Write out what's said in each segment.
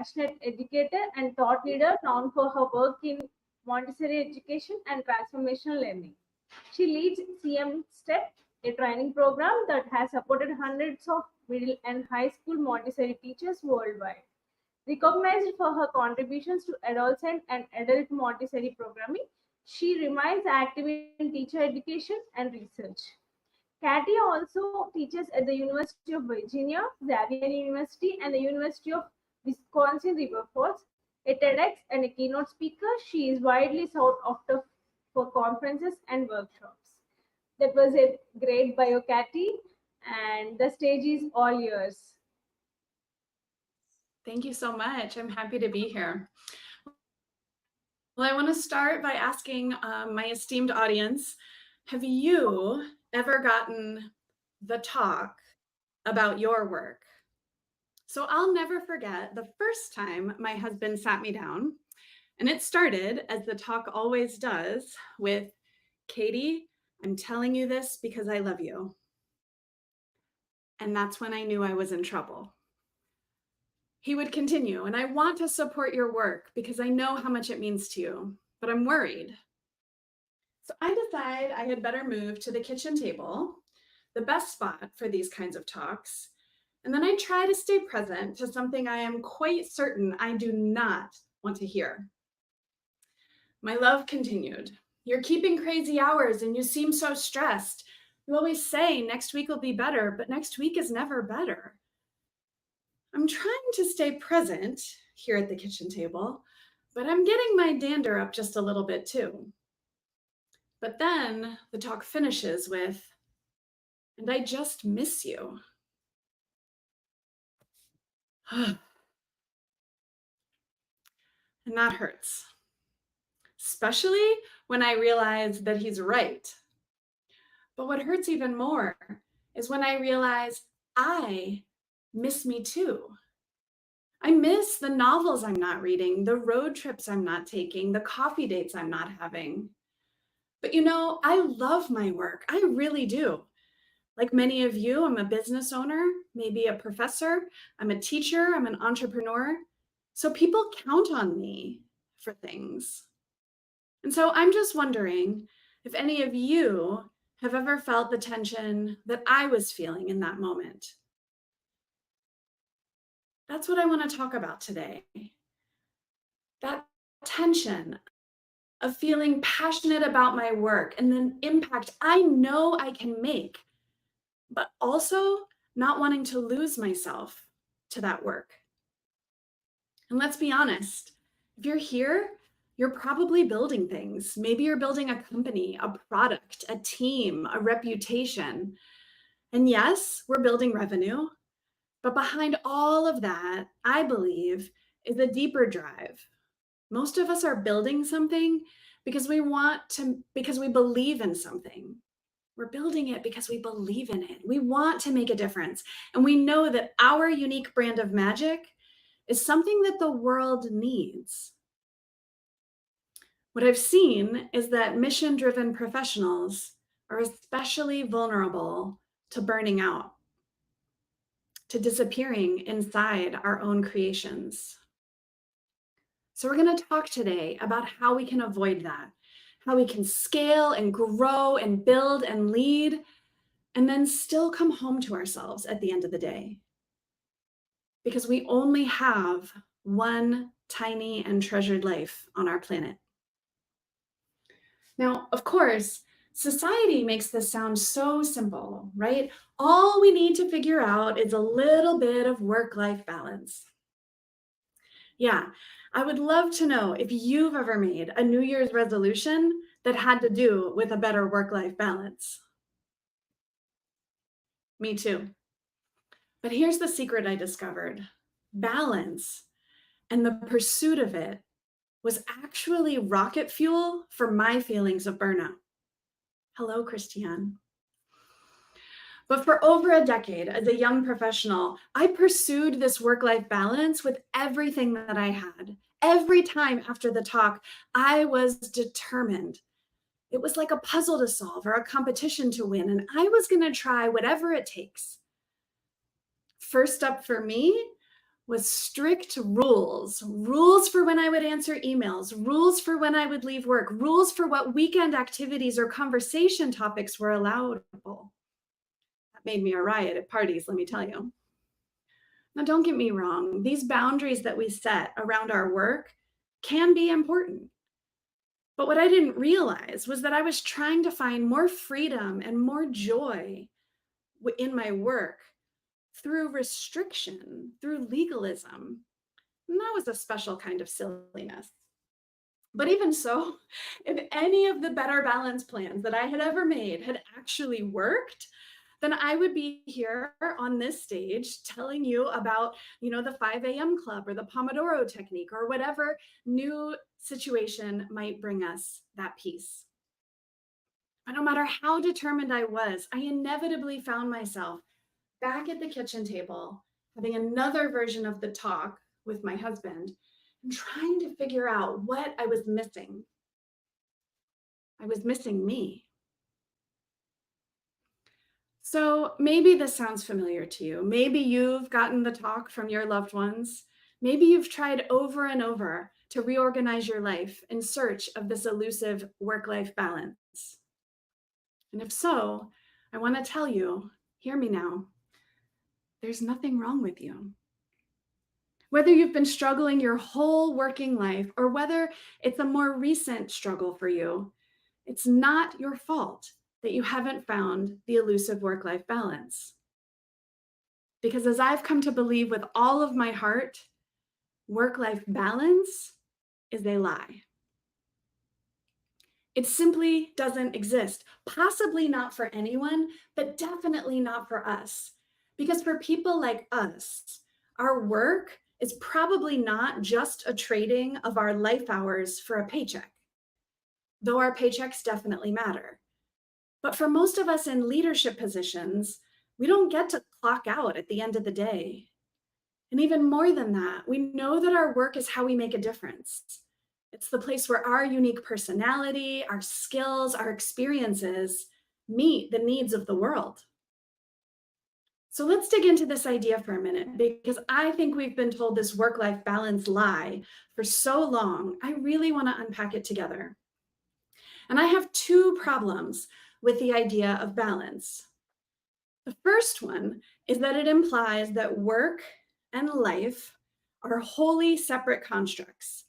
passionate educator and thought leader known for her work in Montessori education and transformational learning. She leads CM STEP, a training program that has supported hundreds of middle and high school Montessori teachers worldwide. Recognized for her contributions to adolescent and adult Montessori programming, she remains active in teacher education and research. Katia also teaches at the University of Virginia, Xavier University, and the University of Wisconsin River Falls. A TEDx and a keynote speaker, she is widely sought after for conferences and workshops. That was a great bio, Katie, and the stage is all yours. Thank you so much. I'm happy to be here. Well, I want to start by asking my esteemed audience, have you ever gotten the talk about your work? So I'll never forget the first time my husband sat me down, and it started, as the talk always does, with, Katie, I'm telling you this because I love you. And that's when I knew I was in trouble. He would continue, and I want to support your work because I know how much it means to you, but I'm worried. So I decide I had better move to the kitchen table, the best spot for these kinds of talks, and then I try to stay present to something I am quite certain I do not want to hear. My love continued. You're keeping crazy hours and you seem so stressed. You always say next week will be better, but next week is never better. I'm trying to stay present here at the kitchen table, but I'm getting my dander up just a little bit too. But then the talk finishes with, and I just miss you. And that hurts, especially when I realize that he's right. But what hurts even more is when I realize I miss me too. I miss the novels I'm not reading, the road trips I'm not taking, the coffee dates I'm not having. But you know, I love my work. I really do. Like many of you, I'm a business owner, maybe a professor, I'm a teacher, I'm an entrepreneur. So people count on me for things. And so I'm just wondering if any of you have ever felt the tension that I was feeling in that moment. That's what I want to talk about today. That tension of feeling passionate about my work and the impact I know I can make, but also not wanting to lose myself to that work. And let's be honest, if you're here, you're probably building things. Maybe you're building a company, a product, a team, a reputation. And yes, we're building revenue, but behind all of that, I believe, is a deeper drive. Most of us are building something because we believe in something. We're building it because we believe in it. We want to make a difference. And we know that our unique brand of magic is something that the world needs. What I've seen is that mission-driven professionals are especially vulnerable to burning out, to disappearing inside our own creations. So we're going to talk today about how we can avoid that, how we can scale and grow and build and lead, and then still come home to ourselves at the end of the day. Because we only have one tiny and treasured life on our planet. Now, of course, society makes this sound so simple, right? All we need to figure out is a little bit of work-life balance. Yeah, I would love to know if you've ever made a New Year's resolution that had to do with a better work-life balance. Me too. But here's the secret I discovered. Balance and the pursuit of it was actually rocket fuel for my feelings of burnout. Hello, Christiane. But for over a decade as a young professional, I pursued this work-life balance with everything that I had. Every time after the talk, I was determined. It was like a puzzle to solve or a competition to win, and I was going to try whatever it takes. First up for me was strict rules. Rules for when I would answer emails, rules for when I would leave work, rules for what weekend activities or conversation topics were allowable. That made me a riot at parties, let me tell you. Now, don't get me wrong. These boundaries that we set around our work can be important. But what I didn't realize was that I was trying to find more freedom and more joy in my work through restriction, through legalism. And that was a special kind of silliness. But even so, if any of the better balance plans that I had ever made had actually worked, then I would be here on this stage telling you about, the 5 a.m. club or the Pomodoro technique or whatever new situation might bring us that peace. But no matter how determined I was, I inevitably found myself back at the kitchen table, having another version of the talk with my husband and trying to figure out what I was missing. I was missing me. So maybe this sounds familiar to you. Maybe you've gotten the talk from your loved ones. Maybe you've tried over and over to reorganize your life in search of this elusive work-life balance. And if so, I want to tell you, hear me now, there's nothing wrong with you. Whether you've been struggling your whole working life or whether it's a more recent struggle for you, it's not your fault that you haven't found the elusive work-life balance. Because as I've come to believe with all of my heart, work-life balance is a lie. It simply doesn't exist. Possibly not for anyone, but definitely not for us. Because for people like us, our work is probably not just a trading of our life hours for a paycheck, though our paychecks definitely matter. But for most of us in leadership positions, we don't get to clock out at the end of the day. And even more than that, we know that our work is how we make a difference. It's the place where our unique personality, our skills, our experiences meet the needs of the world. So let's dig into this idea for a minute, because I think we've been told this work-life balance lie for so long. I really want to unpack it together. And I have two problems with the idea of balance. The first one is that it implies that work and life are wholly separate constructs.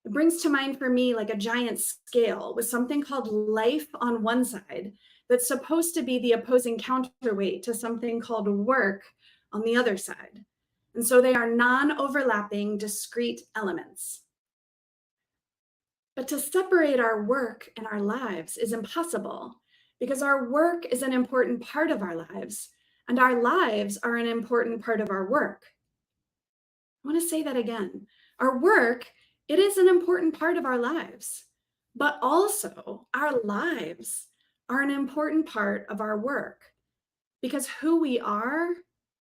It brings to mind for me like a giant scale with something called life on one side that's supposed to be the opposing counterweight to something called work on the other side. And so they are non-overlapping discrete elements. But to separate our work and our lives is impossible because our work is an important part of our lives and our lives are an important part of our work. I want to say that again. Our work, it is an important part of our lives, but also our lives are an important part of our work because who we are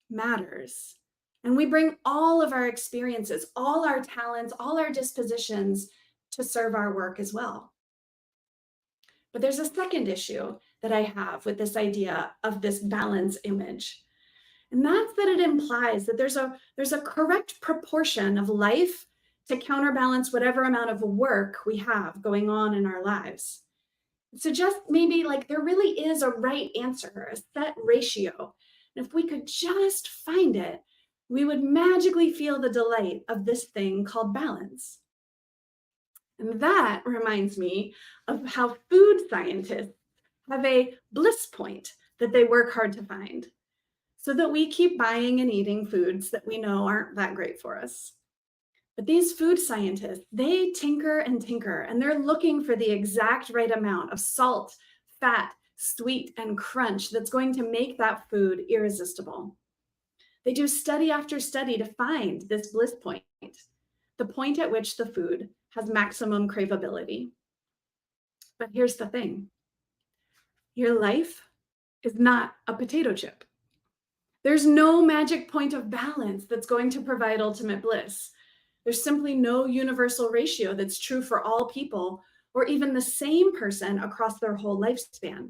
matters. And we bring all of our experiences, all our talents, all our dispositions to serve our work as well. But there's a second issue that I have with this idea of this balance image. And that's that it implies that there's a correct proportion of life to counterbalance whatever amount of work we have going on in our lives. It suggests maybe like there really is a right answer, a set ratio. And if we could just find it, we would magically feel the delight of this thing called balance. And that reminds me of how food scientists have a bliss point that they work hard to find so that we keep buying and eating foods that we know aren't that great for us. But these food scientists, they tinker and tinker, and they're looking for the exact right amount of salt, fat, sweet, and crunch that's going to make that food irresistible. They do study after study to find this bliss point, the point at which the food has maximum craveability. But here's the thing. Your life is not a potato chip. There's no magic point of balance that's going to provide ultimate bliss. There's simply no universal ratio that's true for all people or even the same person across their whole lifespan.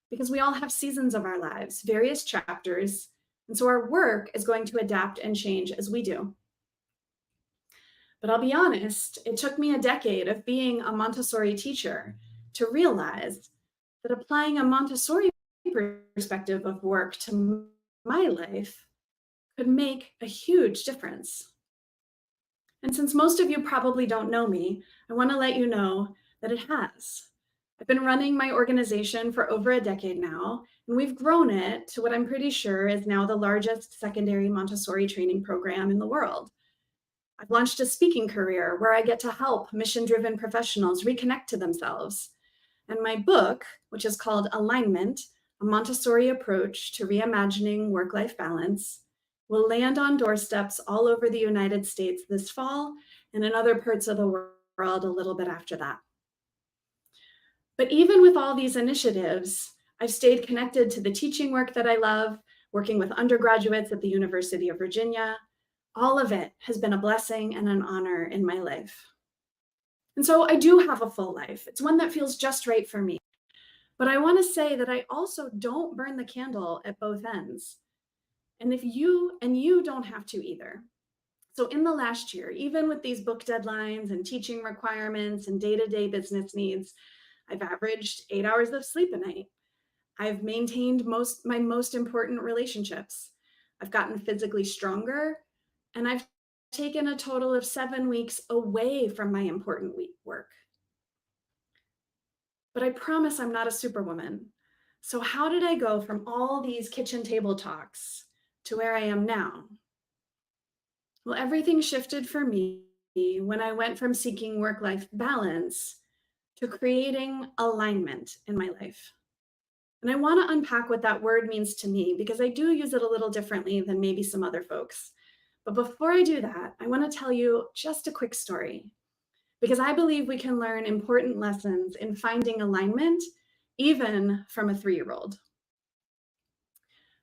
Because we all have seasons of our lives, various chapters, And so our work is going to adapt and change as we do. But I'll be honest, it took me a decade of being a Montessori teacher to realize that applying a Montessori perspective of work to my life could make a huge difference. And since most of you probably don't know me, I want to let you know that it has. I've been running my organization for over a decade now, and we've grown it to what I'm pretty sure is now the largest secondary Montessori training program in the world. I've launched a speaking career where I get to help mission-driven professionals reconnect to themselves. And my book, which is called Alignment, a Montessori approach to reimagining work-life balance, will land on doorsteps all over the United States this fall and in other parts of the world a little bit after that. But even with all these initiatives, I've stayed connected to the teaching work that I love, working with undergraduates at the University of Virginia. All of it has been a blessing and an honor in my life. And so I do have a full life. It's one that feels just right for me. But I want to say that I also don't burn the candle at both ends. And you don't have to either. So in the last year, even with these book deadlines and teaching requirements and day-to-day business needs, I've averaged 8 hours of sleep a night. I've maintained my most important relationships. I've gotten physically stronger, and I've taken a total of 7 weeks away from my important work. But I promise I'm not a superwoman. So how did I go from all these kitchen table talks to where I am now? Well, everything shifted for me when I went from seeking work-life balance to creating alignment in my life. And I want to unpack what that word means to me because I do use it a little differently than maybe some other folks. But before I do that, I want to tell you just a quick story because I believe we can learn important lessons in finding alignment, even from a 3-year-old.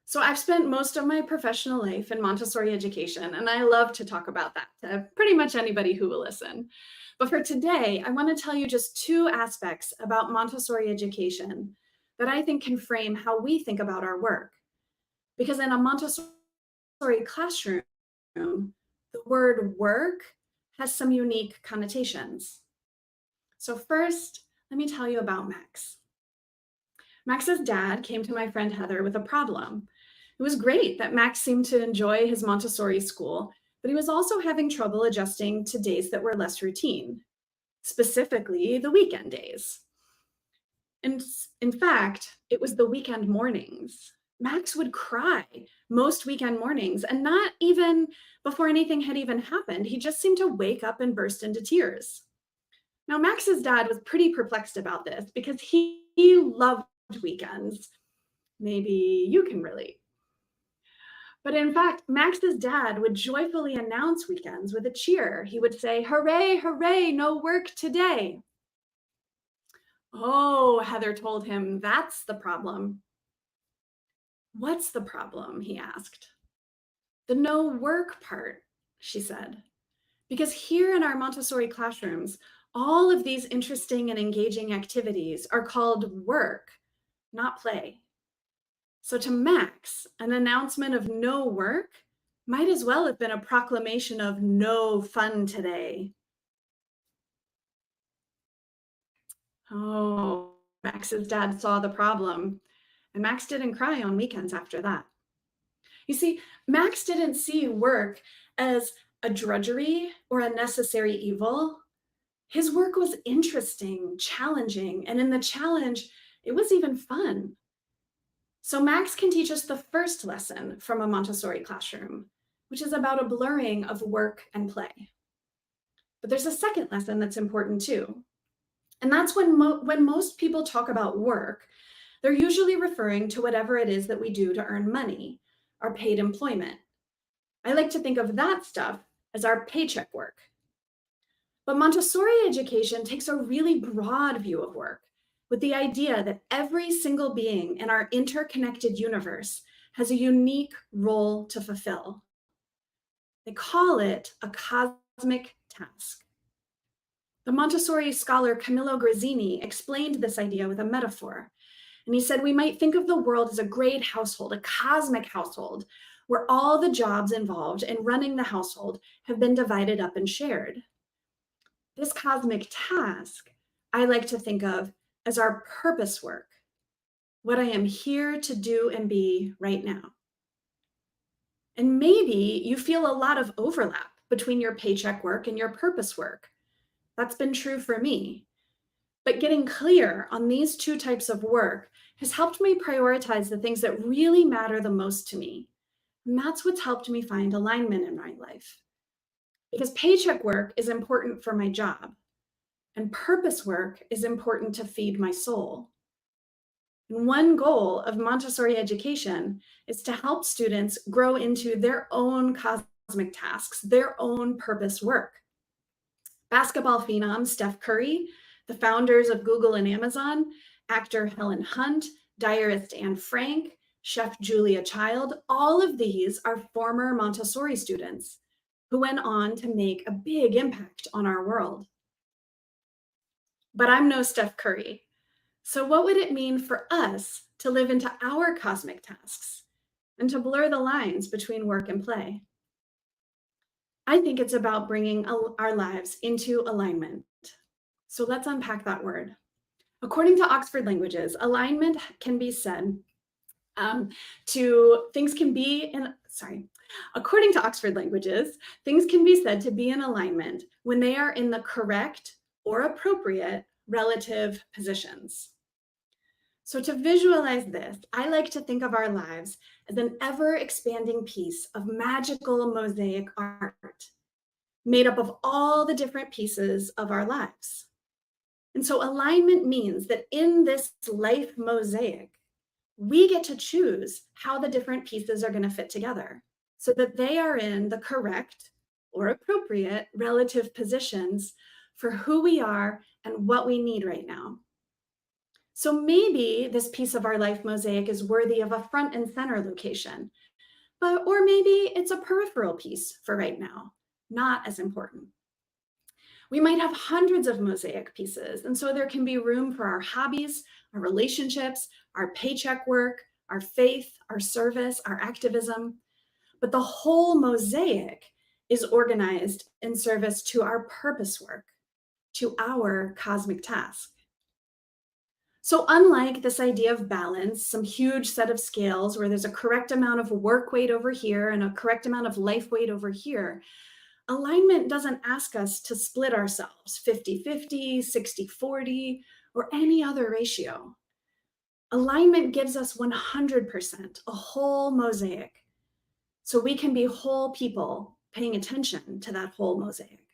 So I've spent most of my professional life in Montessori education, and I love to talk about that to pretty much anybody who will listen. But for today, I want to tell you just 2 aspects about Montessori education that I think can frame how we think about our work. Because in a Montessori classroom, the word work has some unique connotations. So first, let me tell you about Max. Max's dad came to my friend Heather with a problem. It was great that Max seemed to enjoy his Montessori school, but he was also having trouble adjusting to days that were less routine, specifically the weekend days. And in fact, it was the weekend mornings. Max would cry most weekend mornings, and not even before anything had even happened. He just seemed to wake up and burst into tears. Now, Max's dad was pretty perplexed about this because he loved weekends. Maybe you can relate. But in fact, Max's dad would joyfully announce weekends with a cheer. He would say, "Hooray, hooray, no work today." "Oh," Heather told him, "that's the problem." "What's the problem?" he asked. "The no work part," she said. Because here in our Montessori classrooms, all of these interesting and engaging activities are called work, not play. So to Max, an announcement of no work might as well have been a proclamation of no fun today. Oh, Max's dad saw the problem, and Max didn't cry on weekends after that. You see, Max didn't see work as a drudgery or a necessary evil. His work was interesting, challenging, and in the challenge, it was even fun. So Max can teach us the first lesson from a Montessori classroom, which is about a blurring of work and play. But there's a second lesson that's important too. And that's when most people talk about work, they're usually referring to whatever it is that we do to earn money, our paid employment. I like to think of that stuff as our paycheck work. But Montessori education takes a really broad view of work, with the idea that every single being in our interconnected universe has a unique role to fulfill. They call it a cosmic task. The Montessori scholar Camillo Grazzini explained this idea with a metaphor. And he said, we might think of the world as a great household, a cosmic household, where all the jobs involved in running the household have been divided up and shared. This cosmic task I like to think of as our purpose work, what I am here to do and be right now. And maybe you feel a lot of overlap between your paycheck work and your purpose work. That's been true for me. But getting clear on these two types of work has helped me prioritize the things that really matter the most to me. And that's what's helped me find alignment in my life. Because paycheck work is important for my job, and purpose work is important to feed my soul. And one goal of Montessori education is to help students grow into their own cosmic tasks, their own purpose work. Basketball phenom Steph Curry, the founders of Google and Amazon, actor Helen Hunt, diarist Anne Frank, chef Julia Child, all of these are former Montessori students who went on to make a big impact on our world. But I'm no Steph Curry. So what would it mean for us to live into our cosmic tasks and to blur the lines between work and play? I think it's about bringing our lives into alignment. So let's unpack that word. According to Oxford Languages, alignment can be said according to Oxford Languages, things can be said to be in alignment when they are in the correct or appropriate relative positions. So to visualize this, I like to think of our lives as an ever-expanding piece of magical mosaic art made up of all the different pieces of our lives. And so alignment means that in this life mosaic, we get to choose how the different pieces are going to fit together so that they are in the correct or appropriate relative positions for who we are and what we need right now. So maybe this piece of our life mosaic is worthy of a front and center location, or maybe it's a peripheral piece for right now, not as important. We might have hundreds of mosaic pieces, and so there can be room for our hobbies, our relationships, our paycheck work, our faith, our service, our activism. But the whole mosaic is organized in service to our purpose work, to our cosmic task. So unlike this idea of balance, some huge set of scales where there's a correct amount of work weight over here and a correct amount of life weight over here, alignment doesn't ask us to split ourselves 50-50, 60-40, or any other ratio. Alignment gives us 100%, a whole mosaic, so we can be whole people paying attention to that whole mosaic.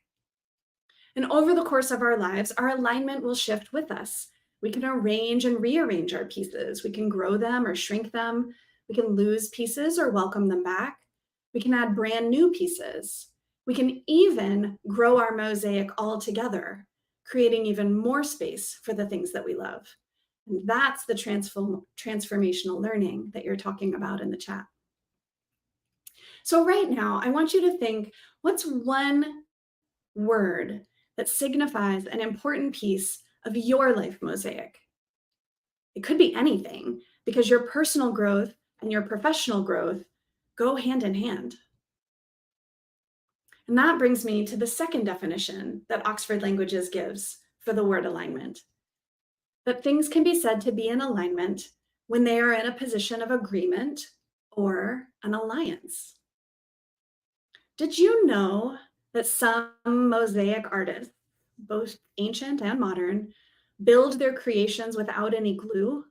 And over the course of our lives, our alignment will shift with us. We can arrange and rearrange our pieces. We can grow them or shrink them. We can lose pieces or welcome them back. We can add brand new pieces. We can even grow our mosaic all together, creating even more space for the things that we love. And that's the transformational learning that you're talking about in the chat. So right now, I want you to think, what's one word that signifies an important piece of your life mosaic? It could be anything, because your personal growth and your professional growth go hand in hand. And that brings me to the second definition that Oxford Languages gives for the word alignment. That things can be said to be in alignment when they are in a position of agreement or an alliance. Did you know that some mosaic artists, both ancient and modern, build their creations without any glue?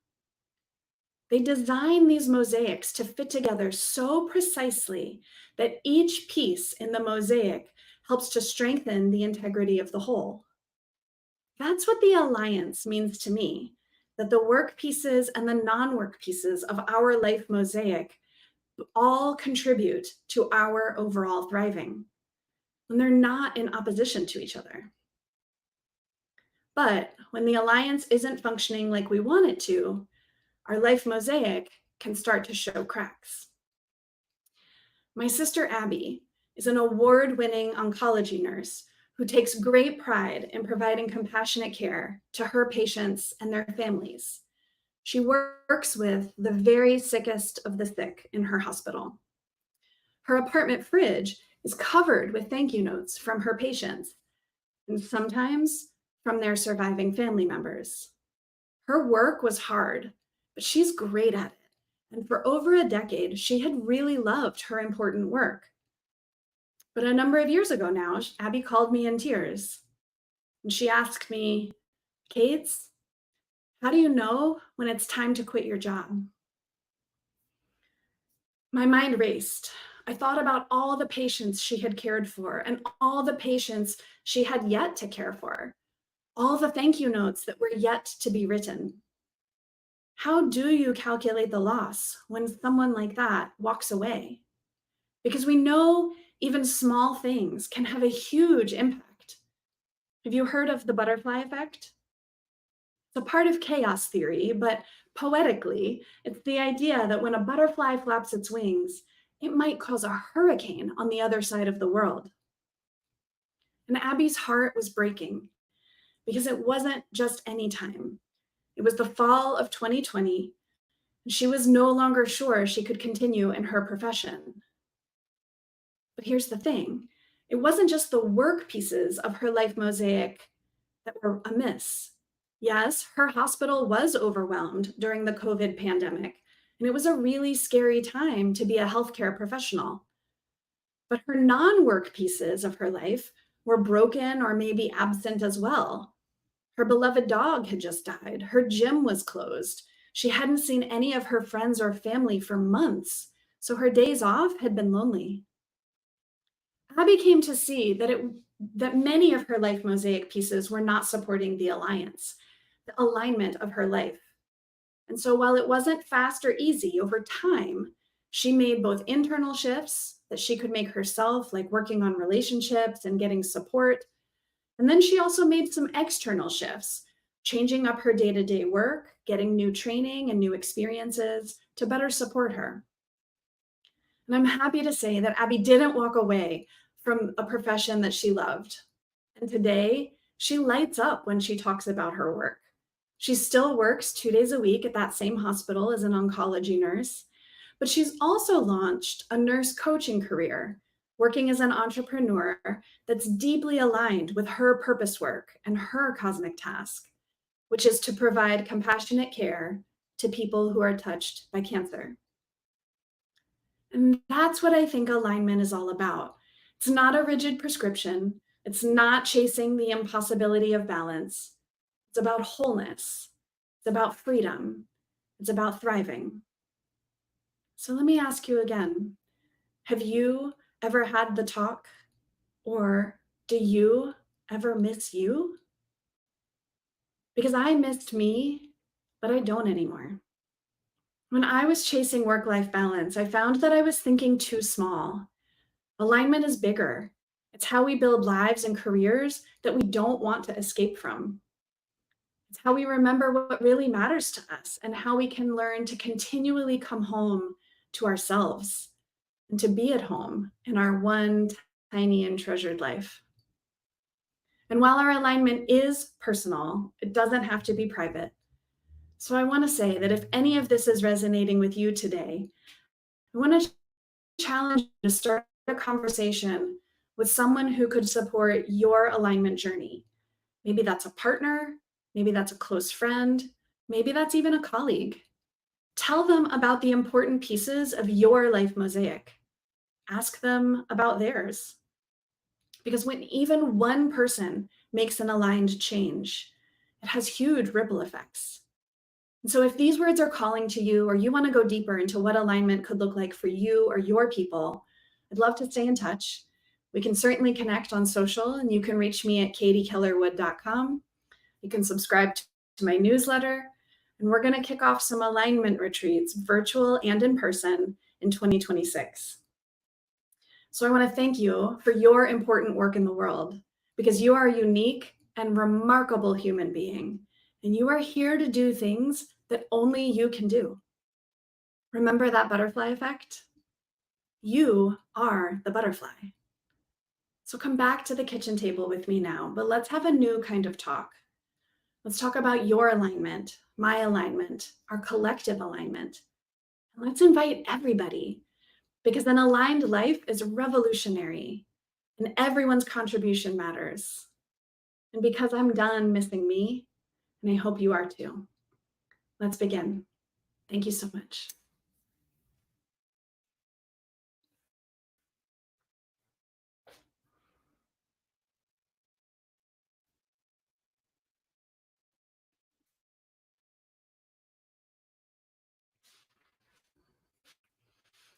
They design these mosaics to fit together so precisely that each piece in the mosaic helps to strengthen the integrity of the whole. That's what the alliance means to me, that the work pieces and the non-work pieces of our life mosaic all contribute to our overall thriving, and they're not in opposition to each other. But when the alliance isn't functioning like we want it to, our life mosaic can start to show cracks. My sister Abby is an award-winning oncology nurse who takes great pride in providing compassionate care to her patients and their families. She works with the very sickest of the sick in her hospital. Her apartment fridge is covered with thank you notes from her patients, and sometimes from their surviving family members. Her work was hard, but she's great at it. And for over a decade, she had really loved her important work. But a number of years ago now, Abby called me in tears. And she asked me, "𝐑𝐞𝐧𝐶, how do you know when it's time to quit your job?" My mind raced. I thought about all the patients she had cared for and all the patients she had yet to care for, all the thank you notes that were yet to be written. How do you calculate the loss when someone like that walks away? Because we know even small things can have a huge impact. Have you heard of the butterfly effect? It's a part of chaos theory, but poetically, it's the idea that when a butterfly flaps its wings, it might cause a hurricane on the other side of the world. And Abby's heart was breaking because it wasn't just any time. It was the fall of 2020, and she was no longer sure she could continue in her profession. But here's the thing. It wasn't just the work pieces of her life mosaic that were amiss. Yes, her hospital was overwhelmed during the COVID pandemic, and it was a really scary time to be a healthcare professional. But her non-work pieces of her life were broken or maybe absent as well. Her beloved dog had just died. Her gym was closed. She hadn't seen any of her friends or family for months, so her days off had been lonely. Abby came to see that many of her life mosaic pieces were not supporting the alignment of her life. And so while it wasn't fast or easy over time, she made both internal shifts that she could make herself, like working on relationships and getting support. And then she also made some external shifts, changing up her day-to-day work, getting new training and new experiences to better support her. And I'm happy to say that Abby didn't walk away from a profession that she loved. And today, she lights up when she talks about her work. She still works 2 days a week at that same hospital as an oncology nurse, but she's also launched a nurse coaching career, working as an entrepreneur that's deeply aligned with her purpose work and her cosmic task, which is to provide compassionate care to people who are touched by cancer. And that's what I think alignment is all about. It's not a rigid prescription. It's not chasing the impossibility of balance. It's about wholeness. It's about freedom. It's about thriving. So let me ask you again, have you ever had the talk, or do you ever miss you? Because I missed me, but I don't anymore. When I was chasing work-life balance, I found that I was thinking too small. Alignment is bigger. It's how we build lives and careers that we don't want to escape from. It's how we remember what really matters to us and how we can learn to continually come home to ourselves and to be at home in our one tiny and treasured life. And while our alignment is personal, it doesn't have to be private. So I want to say that if any of this is resonating with you today, I want to challenge you to start a conversation with someone who could support your alignment journey. Maybe that's a partner, maybe that's a close friend, maybe that's even a colleague. Tell them about the important pieces of your life mosaic. Ask them about theirs. Because when even one person makes an aligned change, it has huge ripple effects. And so if these words are calling to you, or you want to go deeper into what alignment could look like for you or your people, I'd love to stay in touch. We can certainly connect on social, and you can reach me at KatyKellerwood.com. You can subscribe to my newsletter, and we're going to kick off some alignment retreats, virtual and in person, in 2026. So I want to thank you for your important work in the world, because you are a unique and remarkable human being, and you are here to do things that only you can do. Remember that butterfly effect? You are the butterfly. So come back to the kitchen table with me now, but let's have a new kind of talk. Let's talk about your alignment, my alignment, our collective alignment. And let's invite everybody, because an aligned life is revolutionary and everyone's contribution matters. And because I'm done missing me, and I hope you are too. Let's begin. Thank you so much.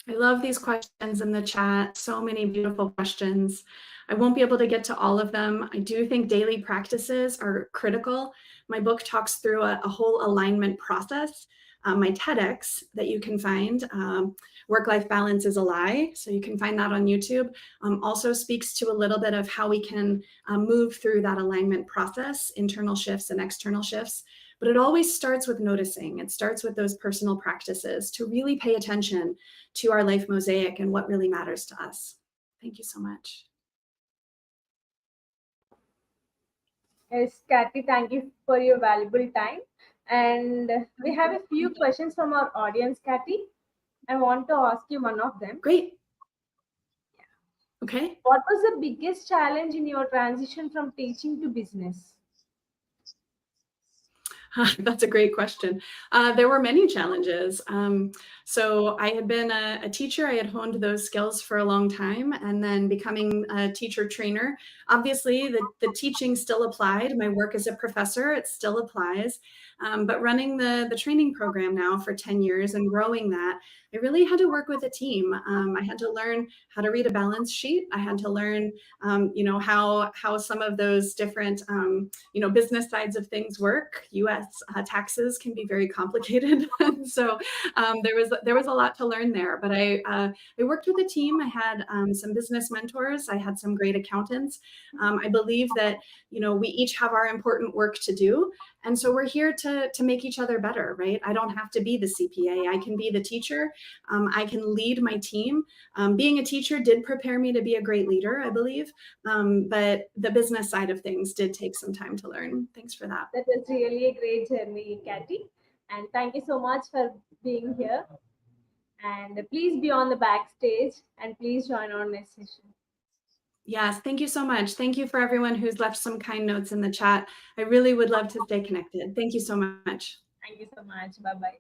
I love these questions in the chat. So many beautiful questions. I won't be able to get to all of them. I do think daily practices are critical. My book talks through a whole alignment process. My TEDx that you can find, Work-Life Balance is a Lie, so you can find that on YouTube, also speaks to a little bit of how we can move through that alignment process, internal shifts and external shifts. But it always starts with noticing. It starts with those personal practices to really pay attention to our life mosaic and what really matters to us. Thank you so much. Yes, Kathy, thank you for your valuable time. And we have a few questions from our audience, Kathy. I want to ask you one of them. Great. Okay. What was the biggest challenge in your transition from teaching to business? That's a great question. There were many challenges. So I had been a teacher. I had honed those skills for a long time, and then becoming a teacher trainer. Obviously, the teaching still applied. My work as a professor, it still applies. But running the training program now for 10 years and growing that, I really had to work with a team. I had to learn how to read a balance sheet. I had to learn, how some of those different, business sides of things work. U.S. Taxes can be very complicated, so there was a lot to learn there. But I worked with a team. I had some business mentors. I had some great accountants. I believe that we each have our important work to do, and so we're here to make each other better, right? I don't have to be the CPA. I can be the teacher. I can lead my team. Being a teacher did prepare me to be a great leader, I believe. But the business side of things did take some time to learn. Thanks for that. That was really a great journey, Kathy. And thank you so much for being here. And please be on the backstage and please join our next session. Yes, thank you so much. Thank you for everyone who's left some kind notes in the chat. I really would love to stay connected. Thank you so much. Thank you so much. Bye-bye.